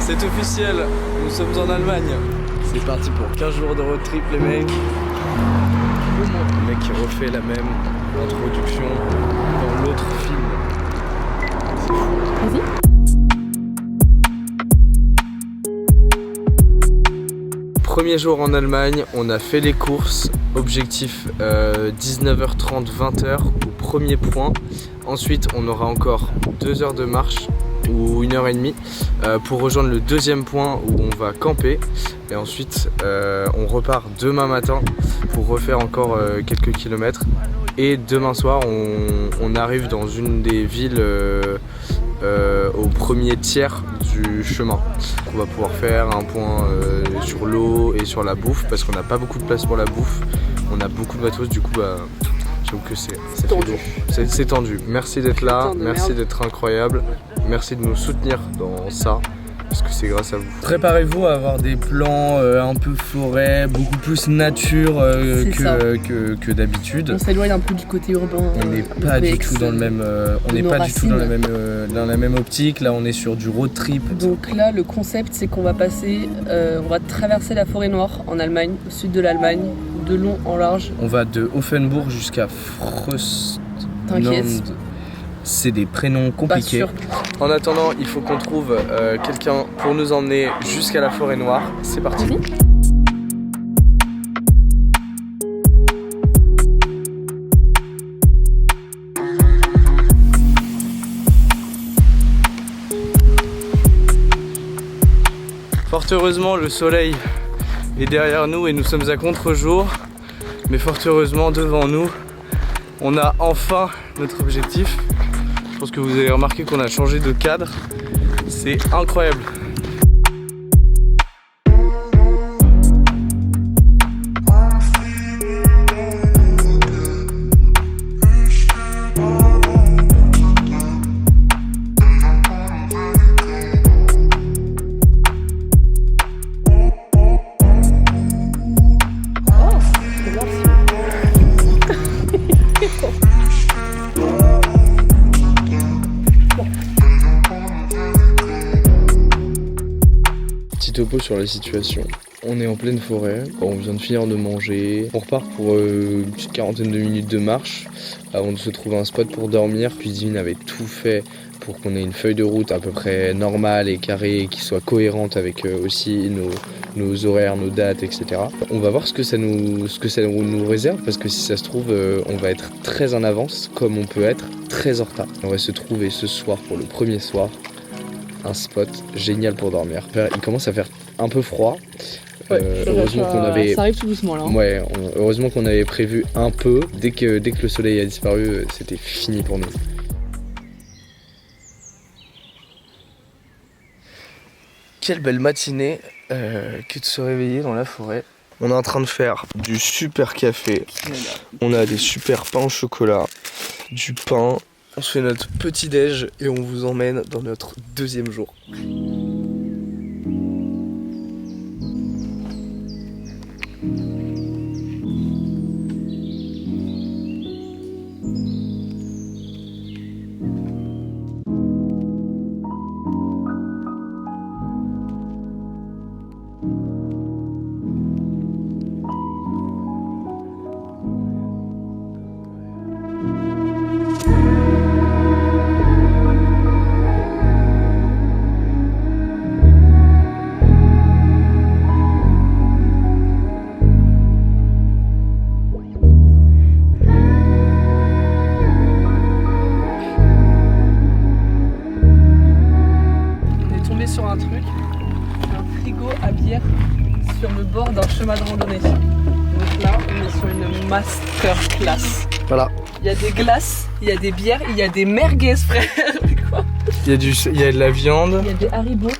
C'est officiel, nous sommes en Allemagne. C'est parti pour 15 jours de road trip les mecs. Le mec qui refait la même introduction dans l'autre film. C'est fou. Vas-y. Premier jour en Allemagne, on a fait les courses. Objectif 19h30, 20h au premier point. Ensuite, on aura encore 2 heures de marche ou 1h30 pour rejoindre le deuxième point où on va camper. Et ensuite, on repart demain matin pour refaire encore quelques kilomètres. Et demain soir, on arrive dans une des villes au premier tiers du chemin. On va pouvoir faire un point sur l'eau et sur la bouffe parce qu'on n'a pas beaucoup de place pour la bouffe. On a beaucoup de matos, du coup j'avoue que c'est tendu. C'est tendu. Merci d'être là, merci d'être incroyable, merci de nous soutenir dans ça. Parce que c'est grâce à vous. Préparez-vous à avoir des plans un peu forêt, beaucoup plus nature que d'habitude. On s'éloigne un peu du côté urbain. On n'est pas du tout dans le même, on n'est pas du tout dans la même optique. Là, on est sur du road trip. Donc là, le concept, c'est qu'on va passer, on va traverser la forêt noire en Allemagne, au sud de l'Allemagne, de long en large. On va de Offenburg jusqu'à Frösnand. T'inquiète. C'est des prénoms compliqués. En attendant, il faut qu'on trouve quelqu'un pour nous emmener jusqu'à la forêt noire. C'est parti. Fort heureusement, le soleil est derrière nous et nous sommes à contre-jour. Mais fort heureusement, devant nous, on a enfin notre objectif. Je pense que vous avez remarqué qu'on a changé de cadre. C'est incroyable. Topo sur la situation. On est en pleine forêt, on vient de finir de manger, on repart pour une petite quarantaine de minutes de marche avant de se trouver un spot pour dormir. Cuisine avait tout fait pour qu'on ait une feuille de route à peu près normale et carrée et qui soit cohérente avec aussi nos horaires, nos dates, etc. On va voir ce que ça nous réserve parce que si ça se trouve, on va être très en avance comme on peut être très en retard. On va se trouver ce soir pour le premier soir un spot génial pour dormir. Il commence à faire un peu froid. Ouais, heureusement qu'on avait... Ça arrive tout doucement là. Hein. Ouais, heureusement qu'on avait prévu un peu. Dès que le soleil a disparu, c'était fini pour nous. Quelle belle matinée que de se réveiller dans la forêt. On est en train de faire du super café. On a des super pains au chocolat, du pain. On se fait notre petit déj et on vous emmène dans notre deuxième jour. Sur un truc, un frigo à bière sur le bord d'un chemin de randonnée. Donc là, on est sur une masterclass. Voilà. Il y a des glaces, il y a des bières, il y a des merguez, frère. Quoi? Il y a de la viande. Il y a des haribots.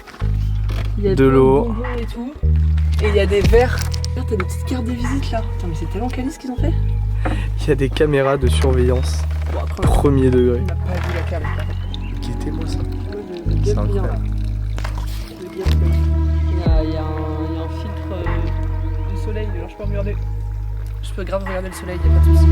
Il y a de l'eau et tout. Et il y a des verres. Regarde, t'as des petites cartes de visite là. Attends, mais c'est tellement quali ce qu'ils ont fait. Il y a des caméras de surveillance. Bon, après, premier degré. On n'a pas vu la caméra. Guettez-moi ça. C'est incroyable. Il y a un filtre de soleil, genre je peux regarder. Je peux grave regarder le soleil, il n'y a pas de souci.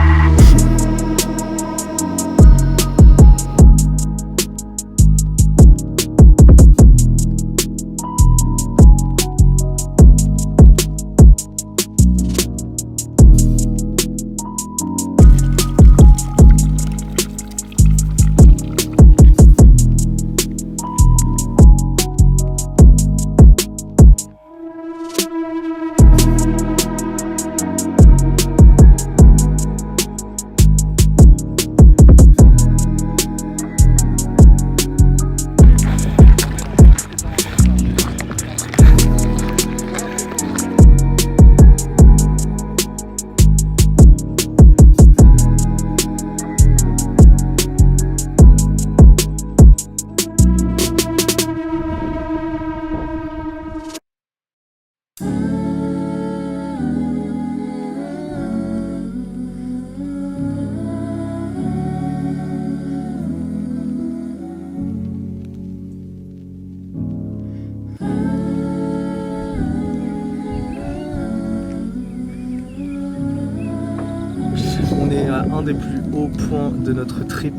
des plus hauts points de notre trip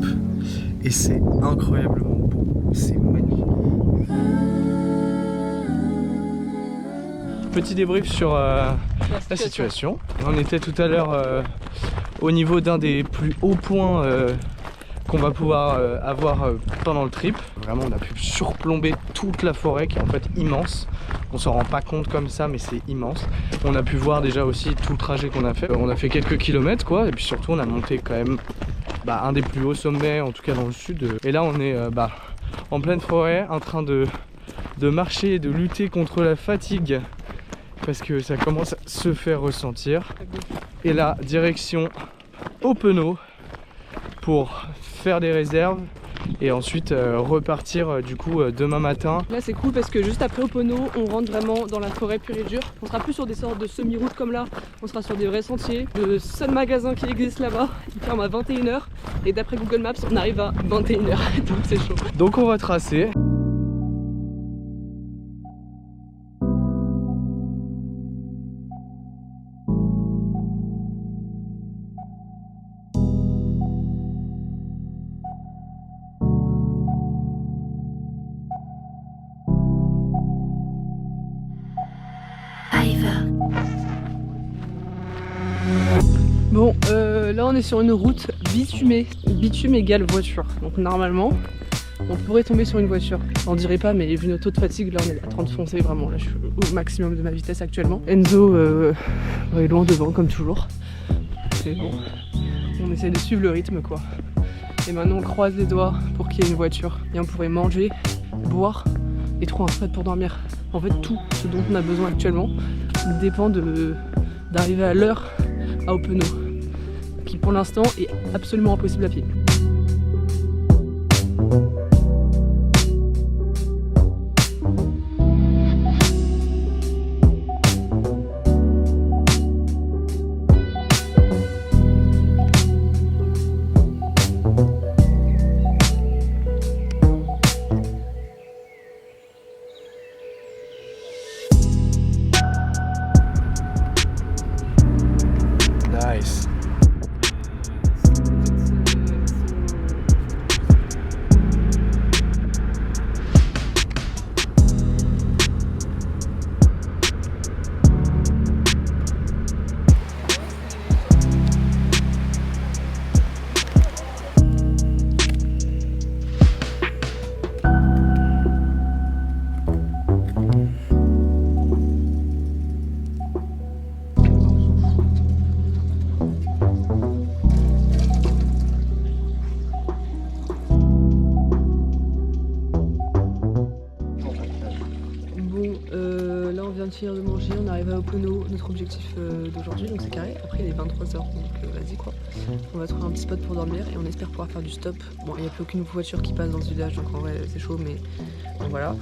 et c'est incroyablement beau, c'est magnifique. Petit débrief sur la situation. On était tout à l'heure au niveau d'un des plus hauts points qu'on va pouvoir avoir pendant le trip. Vraiment, on a pu surplomber toute la forêt qui est en fait immense. On s'en rend pas compte comme ça, mais c'est immense. On a pu voir déjà aussi tout le trajet qu'on a fait. On a fait quelques kilomètres quoi, et puis surtout on a monté quand même un des plus hauts sommets, en tout cas dans le sud. Et là on est en pleine forêt, en train de marcher et de lutter contre la fatigue parce que ça commence à se faire ressentir. Et là, direction Openo pour faire des réserves et ensuite repartir du coup demain matin. Là c'est cool parce que juste après Openo, on rentre vraiment dans la forêt pure et dure. On sera plus sur des sortes de semi-routes comme là, on sera sur des vrais sentiers. Le seul magasin qui existe là-bas, il ferme à 21 h et d'après Google Maps, on arrive à 21 h donc c'est chaud. Donc on va tracer. Bon, là on est sur une route bitumée. Bitume égale voiture. Donc normalement, on pourrait tomber sur une voiture. On dirait pas, mais vu notre taux de fatigue, là on est à 30 foncé vraiment. Là je suis au maximum de ma vitesse actuellement. Enzo est loin devant comme toujours. C'est bon. On essaie de suivre le rythme quoi. Et maintenant on croise les doigts pour qu'il y ait une voiture. Et on pourrait manger, boire et trouver un spot pour dormir. En fait tout ce dont on a besoin actuellement dépend d'arriver à l'heure à Openo, qui pour l'instant est absolument impossible à pied. Nice. Là on vient de finir de manger, on arrive à Openo, notre objectif d'aujourd'hui, donc c'est carré. Après il est 23 h, donc vas-y quoi. On va trouver un petit spot pour dormir et on espère pouvoir faire du stop. Bon, il n'y a plus aucune voiture qui passe dans ce village, donc en vrai c'est chaud, mais bon, voilà.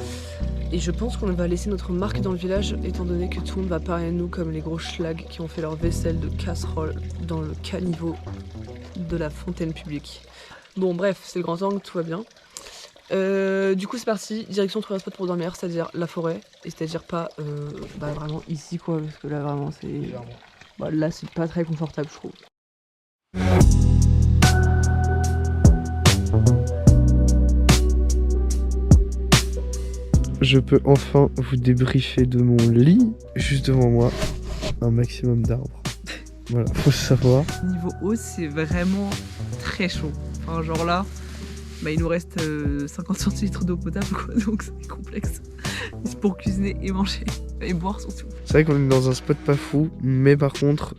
Et je pense qu'on va laisser notre marque dans le village, étant donné que tout le monde va parler de nous comme les gros schlags qui ont fait leur vaisselle de casserole dans le caniveau de la fontaine publique. Bon bref, c'est le grand angle, tout va bien. Du coup c'est parti, direction trouver un spot pour dormir, c'est-à-dire la forêt, et c'est-à-dire pas vraiment ici quoi, parce que là vraiment c'est... là c'est pas très confortable je trouve. Je peux enfin vous débriefer de mon lit, juste devant moi, un maximum d'arbres. Voilà, faut le savoir. Niveau eau c'est vraiment très chaud, enfin genre là... il nous reste 50 centilitres d'eau potable quoi, donc c'est complexe. C'est pour cuisiner et manger et boire surtout. C'est vrai qu'on est dans un spot pas fou, mais par contre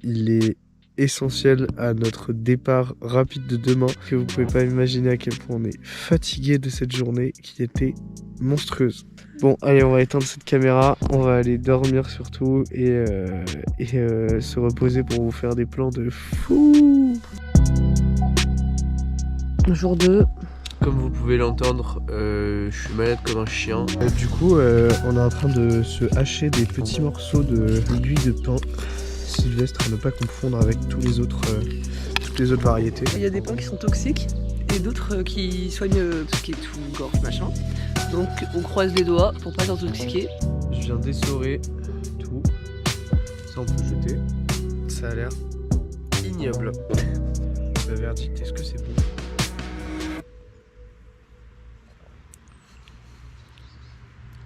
il est essentiel à notre départ rapide de demain, que vous pouvez pas imaginer à quel point on est fatigué de cette journée qui était monstrueuse. Bon allez, on va éteindre cette caméra, on va aller dormir surtout et se reposer pour vous faire des plans de fou. Jour 2. Comme vous pouvez l'entendre, je suis malade comme un chien. Du coup, on est en train de se hacher des petits morceaux d'aiguilles de pain sylvestre à ne pas confondre avec toutes les autres variétés. Il y a des pains qui sont toxiques et d'autres qui soignent tout ce qui est tout, gorge, machin. Donc on croise les doigts pour pas s'intoxiquer. Je viens d'essorer tout. Ça on peut jeter. Ça a l'air ignoble. Le verdict, est-ce que c'est bon?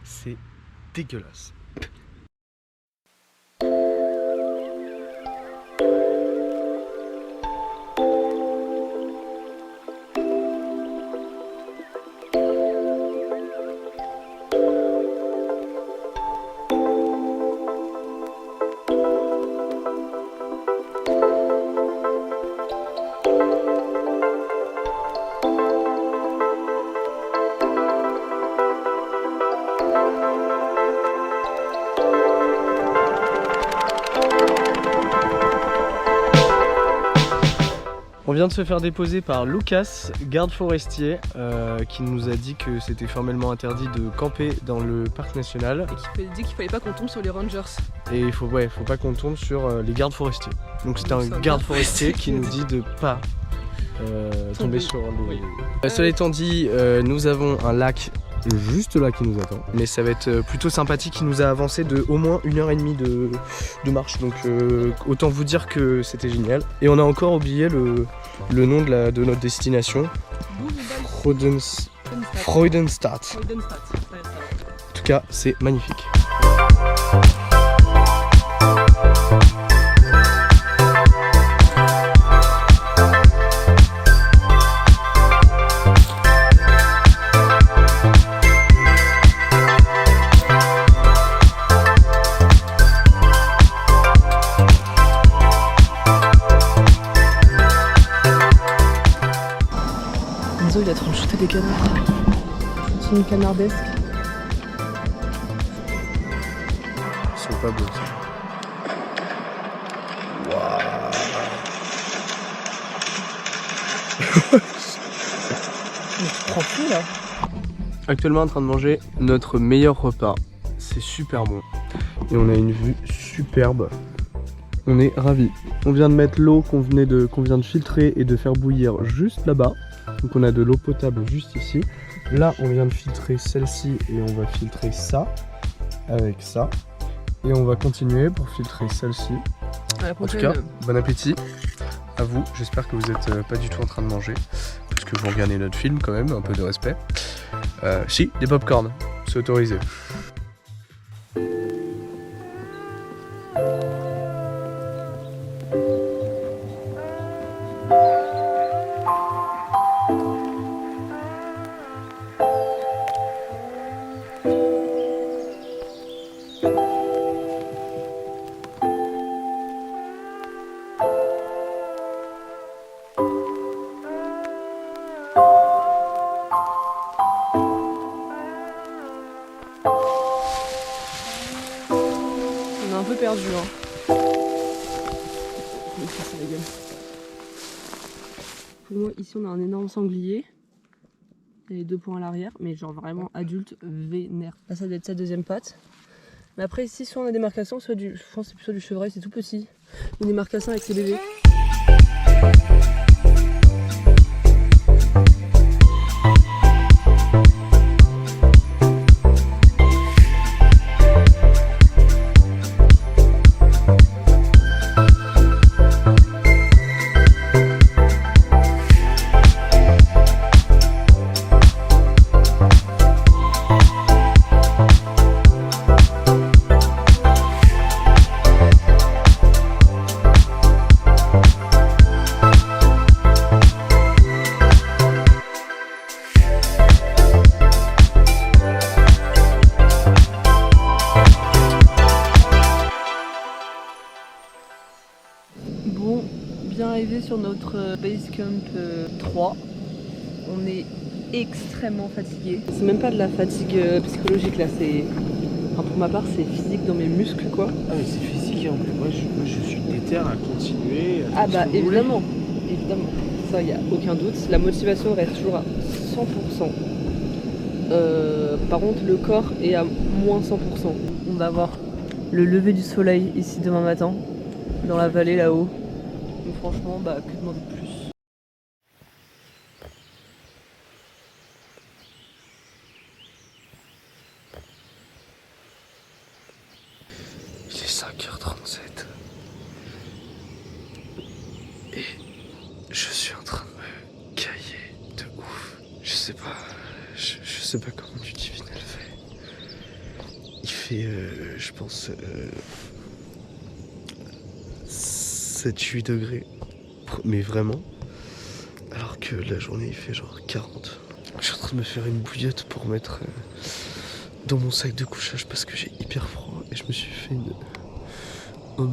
C'est dégueulasse. On vient de se faire déposer par Lucas, garde forestier, qui nous a dit que c'était formellement interdit de camper dans le parc national. Et qui dit qu'il fallait pas qu'on tombe sur les rangers. Et il faut pas qu'on tombe sur les gardes forestiers. Donc c'est un garde forestier qui nous dit de pas tomber sur les... Cela étant dit, nous avons un lac juste là qui nous attend. Mais ça va être plutôt sympathique, il nous a avancé de au moins 1h30 de marche. Donc autant vous dire que c'était génial. Et on a encore oublié le nom de notre destination. Freudenstadt. En tout cas, c'est magnifique. Il est en train de shooter des canards. C'est une canardesque. Ils sont pas beaux ça. Mais tu prends tout là. Actuellement en train de manger notre meilleur repas. C'est super bon. Et on a une vue superbe. On est ravis. On vient de mettre l'eau qu'on vient de filtrer et de faire bouillir juste là-bas. Donc on a de l'eau potable juste ici. Là on vient de filtrer celle-ci et on va filtrer ça avec ça. Et on va continuer pour filtrer celle-ci. En tout cas, bon appétit à vous. J'espère que vous n'êtes pas du tout en train de manger. Parce que vous regardez notre film quand même, un peu de respect. Si, des pop-corn, c'est autorisé. On est un peu perdu hein. Je vais me casser la gueule. Pour moi ici on a un énorme sanglier. Il y a les 2 points à l'arrière, mais genre vraiment adulte vénère. Là ça doit être sa deuxième patte. Mais après ici soit on a des marcassins, soit je pense que c'est plutôt du chevreuil, c'est tout petit. Ou des marcassins avec ses bébés. Bon, bien arrivé sur notre base camp 3. On est extrêmement fatigué. C'est même pas de la fatigue psychologique là, c'est... Enfin, pour ma part c'est physique dans mes muscles quoi. Ah mais c'est physique en plus, moi je suis déter à continuer. Ah bah évidemment, évidemment, ça y a aucun doute. La motivation reste toujours à 100%. Par contre le corps est à moins 100%. On va avoir le lever du soleil ici demain matin, dans la vallée là-haut. Donc franchement, bah que demander de plus. Il est 5h37. sais pas comment Ludivine elle fait. Il fait, je pense, 7-8 degrés. Mais vraiment. Alors que la journée il fait genre 40. Je suis en train de me faire une bouillotte pour mettre dans mon sac de couchage parce que j'ai hyper froid. Et je me suis fait un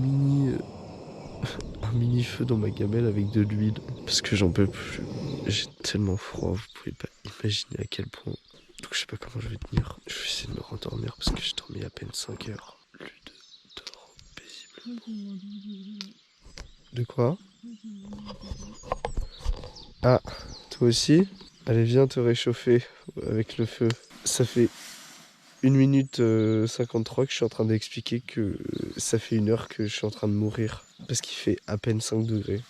mini feu dans ma gamelle avec de l'huile. Parce que j'en peux plus. J'ai tellement froid, vous pouvez pas imaginer à quel point. Donc je sais pas comment je vais tenir. Je vais essayer de me rendormir parce que j'ai dormi à peine 5 heures. Lude dort paisible. De quoi? Ah, toi aussi? Allez, viens te réchauffer avec le feu. Ça fait 1 minute 53 que je suis en train d'expliquer que ça fait 1 heure que je suis en train de mourir. Parce qu'il fait à peine 5 degrés.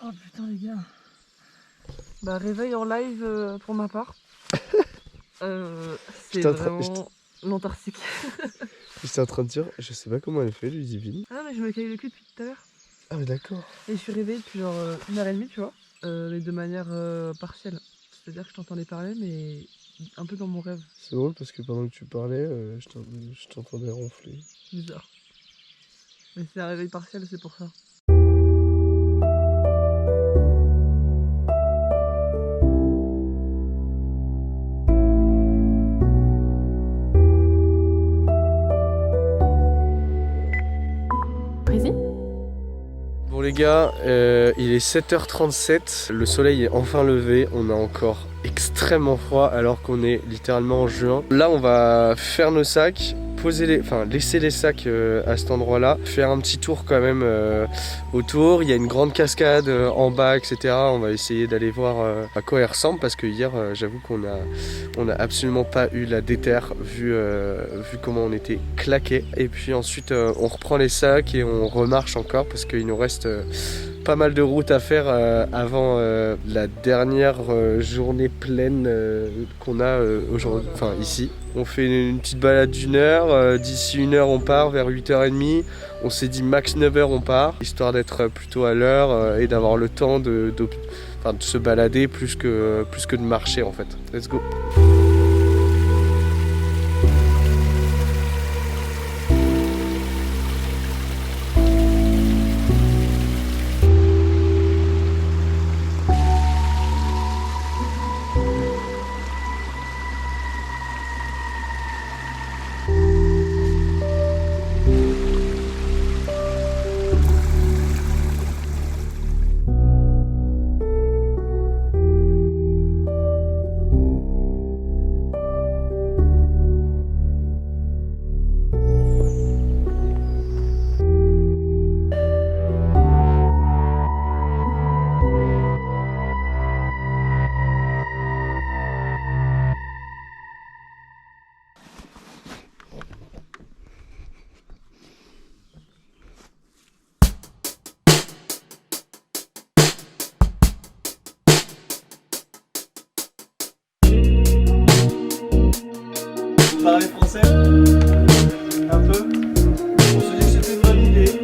Oh putain les gars. Bah réveil en live pour ma part. C'est vraiment l'Antarctique. J'étais en train de dire, je sais pas comment elle fait, Ludivine. Ah mais je me caille le cul depuis tout à l'heure. Ah mais d'accord. Et je suis réveillée depuis genre 1h30 tu vois. Mais de manière partielle. C'est-à-dire que je t'entendais parler mais un peu dans mon rêve. C'est drôle parce que pendant que tu parlais, je t'entendais ronfler. Bizarre. Mais c'est un réveil partiel, c'est pour ça. Bon les gars, il est 7h37, le soleil est enfin levé, on a encore extrêmement froid alors qu'on est littéralement en juin. Là on va faire nos sacs, laisser les sacs à cet endroit là, faire un petit tour quand même autour. Il y a une grande cascade en bas, etc. On va essayer d'aller voir à quoi elle ressemble parce que hier j'avoue qu'on a absolument pas eu la déterre vu comment on était claqués. Et puis ensuite on reprend les sacs et on remarche encore parce qu'il nous reste pas mal de route à faire avant la dernière journée pleine qu'on a aujourd'hui, enfin ici. On fait une petite balade d'1 heure, d'ici 1 heure on part vers 8h30, on s'est dit max 9h on part, histoire d'être plutôt à l'heure et d'avoir le temps de se balader plus que de marcher en fait. Let's go! Parler français un peu. On se dit que c'était une bonne idée.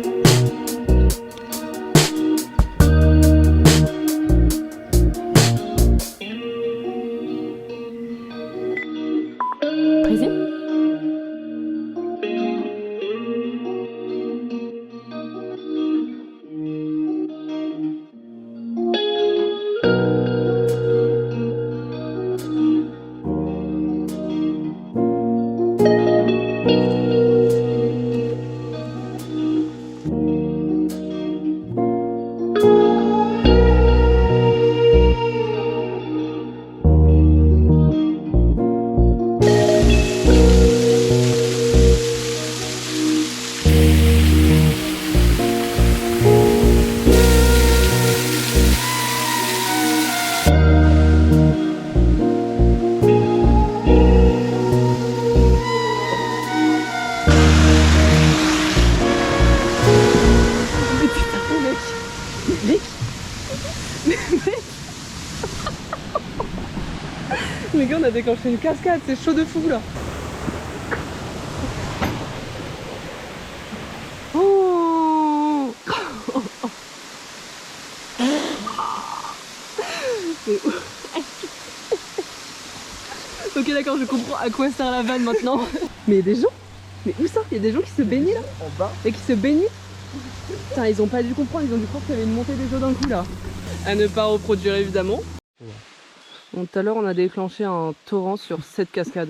Les gars, on a déclenché une cascade, c'est chaud de fou là. Oh c'est ouf. Ok, d'accord, je comprends à quoi sert la vanne maintenant. Mais il y a des gens. Mais où ça? Il y a des gens qui se baignent là. En bas. Et qui se baignent. Putain, ils ont pas dû comprendre, ils ont dû croire qu'il y avait une montée des eaux d'un coup là. À ne pas reproduire évidemment. Bon, tout à l'heure on a déclenché un torrent sur cette cascade.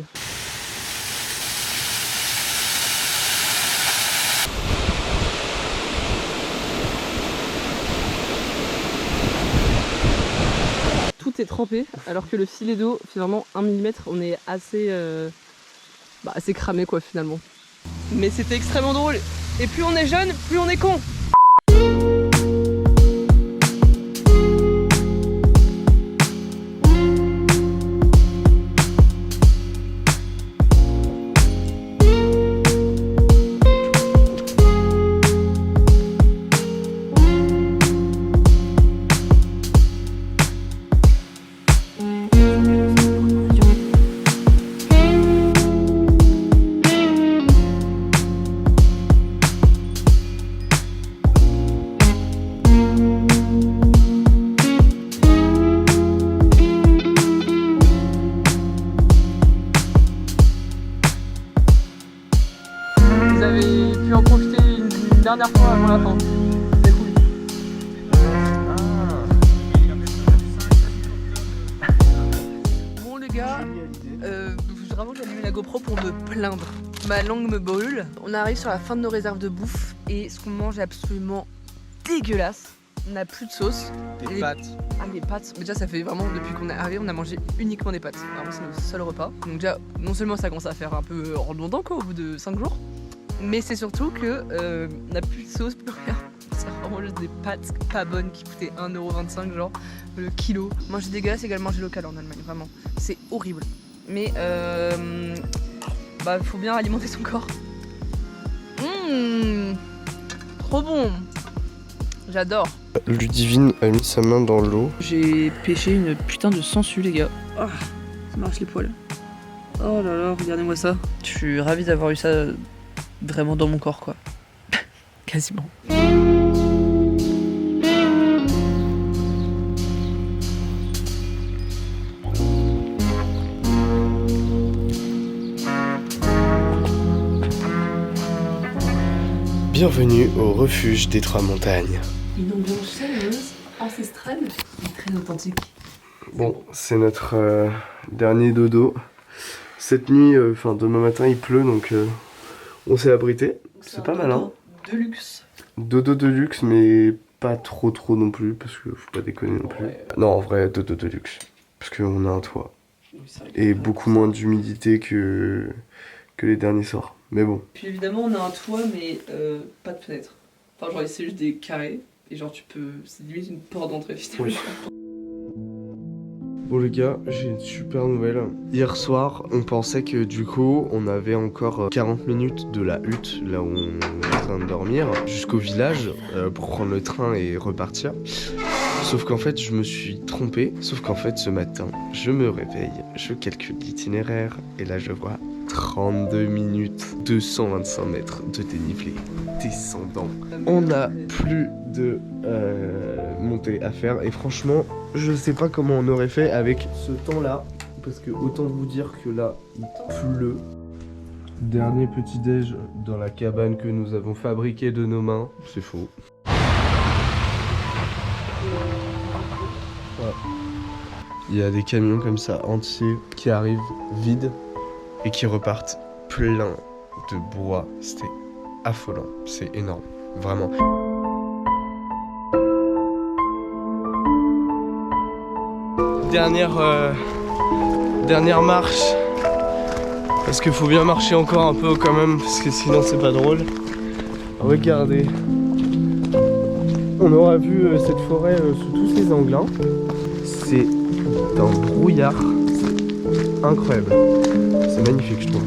Tout est trempé alors que le filet d'eau fait vraiment 1 mm. On est assez, assez cramé quoi finalement. Mais c'était extrêmement drôle. Et plus on est jeune, plus on est con. Vous avez pu en profiter une dernière fois avant la fin. C'est cool. Bon les gars, vraiment j'ai allumé la GoPro pour me plaindre. Ma langue me brûle. On arrive sur la fin de nos réserves de bouffe et ce qu'on mange est absolument dégueulasse. On n'a plus de sauce. Des pâtes. Ah les pâtes, mais déjà ça fait vraiment depuis qu'on est arrivé on a mangé uniquement des pâtes. Vraiment c'est notre seul repas. Donc déjà non seulement ça commence à faire un peu redondant quoi au bout de 5 jours. Mais c'est surtout que on n'a plus de sauce, plus rien. C'est vraiment juste des pâtes pas bonnes qui coûtaient 1,25€ genre le kilo. Manger dégueulasse égale manger local en Allemagne, vraiment. C'est horrible. Mais faut bien alimenter son corps. Trop bon. J'adore. Ludivine a mis sa main dans l'eau. J'ai pêché une putain de sangsue les gars. Oh, ça marche les poils. Oh là là, regardez-moi ça. Je suis ravie d'avoir eu ça vraiment dans mon corps quoi. Quasiment. Bienvenue au refuge des Trois Montagnes. Une ambiance chaleureuse, ancestrale et très authentique. Bon, c'est notre dernier dodo. Cette nuit, demain matin il pleut donc on s'est abrité. C'est pas mal hein. De luxe. Dodo de luxe mais pas trop non plus parce que faut pas déconner non plus. Ouais. Non en vrai dodo de luxe. Parce qu'on a un toit. Et beaucoup moins d'humidité que les derniers soirs. Mais bon. Puis évidemment on a un toit mais pas de fenêtre. Enfin genre c'est juste des carrés et genre tu peux... C'est limite une porte d'entrée finalement. Oui. Bon les gars, j'ai une super nouvelle. Hier soir, on pensait que du coup, on avait encore 40 minutes de la hutte, là où on est en train de dormir, jusqu'au village, pour prendre le train et repartir. Sauf qu'en fait, je me suis trompé. Sauf qu'en fait, ce matin, je me réveille, je calcule l'itinéraire, et là je vois 32 minutes, 225 mètres de dénivelé descendant. On n'a plus de montée à faire et franchement je sais pas comment on aurait fait avec ce temps là parce que autant vous dire que là il pleut. Dernier petit déj dans la cabane que nous avons fabriquée de nos mains, c'est faux. Ouais. Il y a des camions comme ça entiers qui arrivent vides et qui repartent plein de bois. C'était affolant, c'est énorme, vraiment. Dernière marche, parce qu'il faut bien marcher encore un peu quand même, parce que sinon c'est pas drôle. Regardez, on aura vu cette forêt sous tous ses angles. Hein. C'est un brouillard, c'est incroyable, c'est magnifique je trouve.